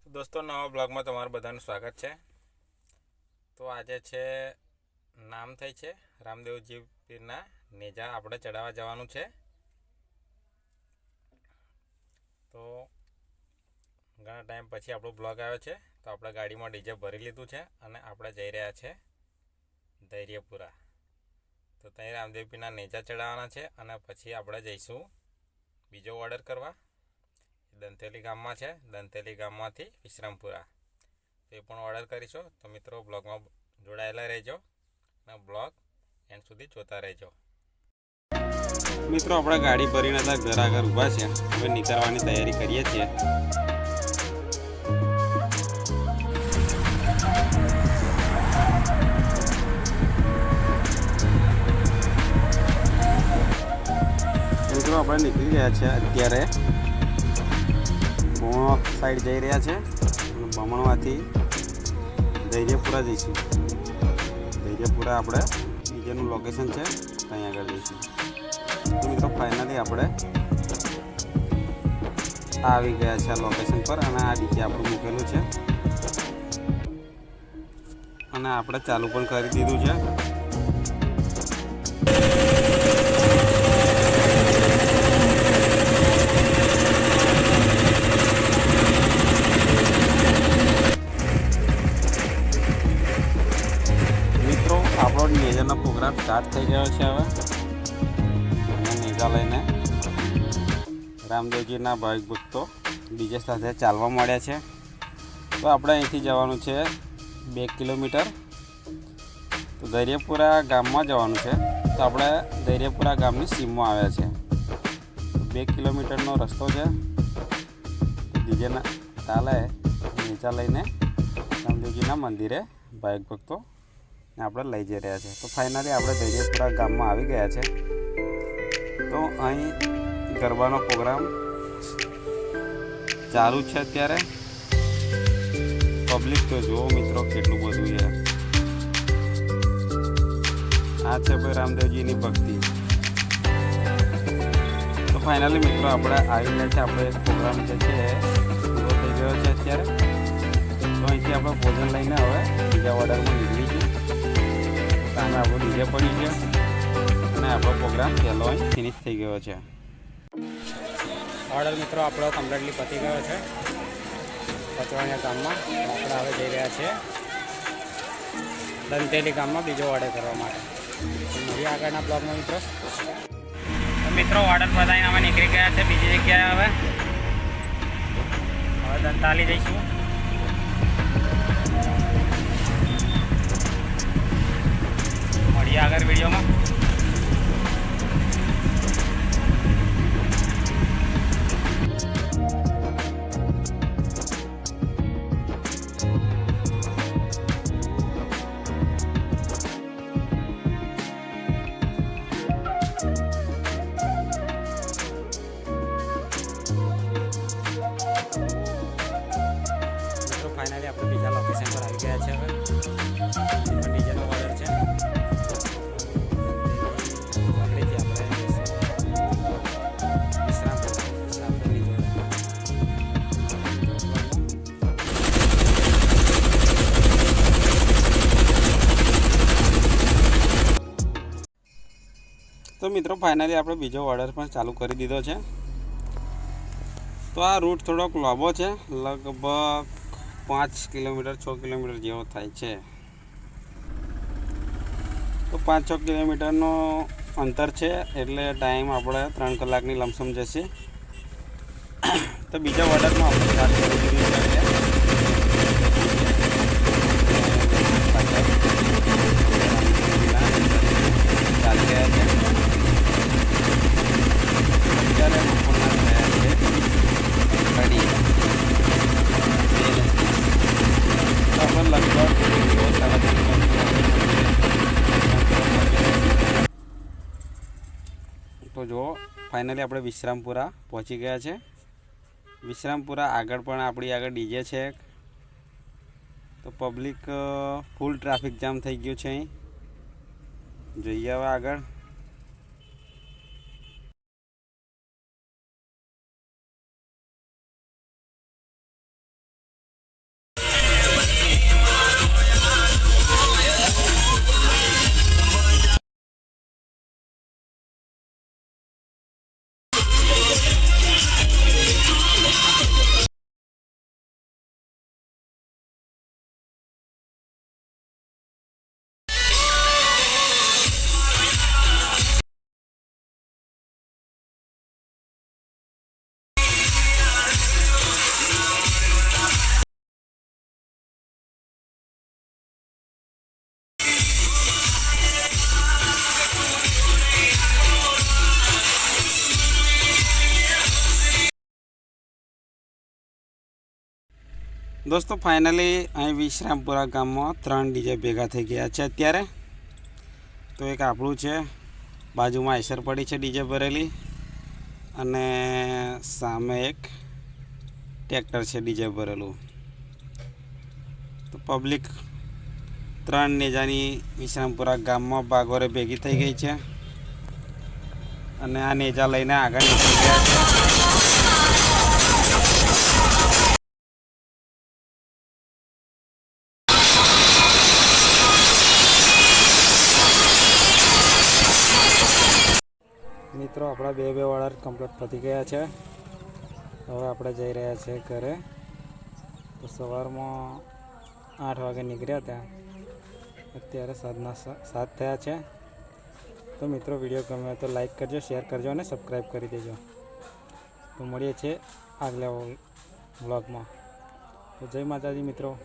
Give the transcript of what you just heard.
દોસ્તો, નવા બ્લોગમાં તમારું બધાનું સ્વાગત છે। તો આજે છે નામ થઈ છે રામદેવજી પીરના નેજા આપણે ચડાવવા જવાનું છે। તો ઘણા ટાઈમ પછી આપણો બ્લોગ આવ્યો છે। તો આપણે ગાડીમાં ડીજે ભરી લીધું છે અને આપણે જઈ રહ્યા છે ધૈર્યપુરા। તો ત્યાં રામદેવ પીરના નેજા ચડાવવાના છે અને પછી આપણે જઈશું બીજો ઓર્ડર કરવા। દંતેલી ગામમાં છે, દંતેલી ગામમાંથી વિશ્રામપુરા। તો એ પણ ઓર્ડર કરીશું। તો મિત્રો, બ્લોગમાં જોડાયેલા રહેજો અને બ્લોગ એન્ડ સુધી જોતા રહેજો। મિત્રો, આપણે ગાડી ભરીને હતા ઘર આગળ ઊભા છે। હવે નીકળવાની તૈયારી કરીએ છીએ। મિત્રો, આપણે નીકળી ગયા છે અત્યારે બમણો સાઈડ જઈ રહ્યા છે અને બમણવાથી ધૈર્યપુરા જઈશું। ધૈર્યપુરા આપણે બીજાનું લોકેશન છે, ત્યાં આગળ જઈશું। તો મિત્રો, ફાઇનલી આપણે આવી ગયા છે આ લોકેશન પર અને આ ડીજે આપણું મૂકેલું છે અને આપણે ચાલુ પણ કરી દીધું છે। આપણો નેજાનો પ્રોગ્રામ સ્ટાર્ટ થઈ ગયો છે। હવે અને નેજા લઈને રામદેવજીના ભાવિક ભક્તો ડીજે સાથે ચાલવા માંડ્યા છે। તો આપણે અહીંથી જવાનું છે 2 કિલોમીટર। તો ધૈર્યપુરા ગામમાં જવાનું છે। તો આપણે ધૈર્યપુરા ગામની સીમમાં આવ્યા છે। 2 કિલોમીટરનો રસ્તો છે। તો ડીજેના તાલે નેજા લઈને રામદેવજીના મંદિરે ભાવિક ભક્તો આપણે લઈ જઈ રહ્યા છે। તો ફાઇનલી આપણે ધૈર્યપુરા ગામમાં આવી ગયા છે। તો અહીં ગરબાનો પ્રોગ્રામ ચાલુ છે અત્યારે। પબ્લિક તો જુઓ મિત્રો કેટલું બધું છે। આ છે ભાઈ રામદેવજીની ભક્તિ। તો ફાઇનલી મિત્રો, આપણે આવી ગયા છે। આપણે પ્રોગ્રામ જે છે પૂરો થઈ ગયો છે અત્યારે। તો અહીંથી આપણે ભોજન લઈને હવે બીજા ઓર્ડરમાં નીકળી છીએ। સામે આપણું ડીજે પડ્યું છે અને આપણો પ્રોગ્રામ પહેલો અહીં ફિનિશ થઈ ગયો છે। ઓર્ડર મિત્રો આપણો કમ્પ્લીટલી પતી ગયો છે પચવાણિયા ગામમાં। આપણે હવે જઈ રહ્યા છીએ દંતેલી ગામમાં બીજો ઓર્ડર કરવા માટે। મળીએ આગળના બ્લોગમાં મિત્રો। તો મિત્રો, ઓર્ડર પતાવીને અમે નીકળી ગયા છે બીજી જગ્યાએ। હવે દંતાલી જઈશું। મળીએ આગળ વિડીયોમાં। ફાઇનલી આપણે બીજા લોકેશન પર આવી ગયા છે। હવે ડીજેનો ઓર્ડર છે। પકડીથી આપણે વિશ્રામપુરની જોડે। તો મિત્રો, ફાઇનલી આપણે બીજો ઓર્ડર પણ ચાલુ કરી દીધો છે। તો આ રૂટ થોડોક લાંબો છે, લગભગ 5 કિલોમીટર 6 કિલોમીટર જેવો થાય છે। તો 5-6 કિલોમીટરનો અંતર છે એટલે ટાઈમ આપણે 3 કલાકની લમસમ જશે। તો બીજા ઓર્ડરમાં આપણે સ્ટાર્ટ કરી દીધું છે। ચાલી રહ્યા છે અત્યારે બપોરના થયા છે રેડી। તો જુઓ, ફાઇનલી આપણે વિશ્રામપુરા પહોંચી ગયા છે। વિશ્રામપુરા આગળ પણ આપણી આગળ ડીજે છે। તો પબ્લિક ફૂલ ટ્રાફિક જામ થઈ ગયું છે અહીં। જોઈએ હવે આગળ। દોસ્તો ફાઇનલી અહીં વિશ્રામપુરા ગામમાં 3 ડીજે ભેગા થઈ ગયા છે અત્યારે. તો એક આપણું છે, બાજુમાં આઈસર પડી છે ડીજે ભરેલી, અને સામે એક ટ્રેક્ટર છે ડીજે ભરેલું. તો પબ્લિક 3 નેજાની વિશ્રામપુરા ગામમાં બાગોરે ભેગી થઈ ગઈ છે, અને આ નેજા લઈને આગળ નીકળી ગયા છે. મિત્રો આપણા બે વાળા કમ્પ્લીટ પતી ગયા છે. હવે આપણે જઈ રહ્યા છીએ ઘરે. તો સવારમાં 8 વાગે નીકળ્યા હતા, અત્યારે સાંજના 7 થયા છે. તો મિત્રો વિડીયો ગમે તો લાઈક કરજો, શેર કરજો અને સબસ્ક્રાઈબ કરી દેજો. તો મળીએ છીએ આગલા વ્લોગમાં. તો જય માતાજી મિત્રો.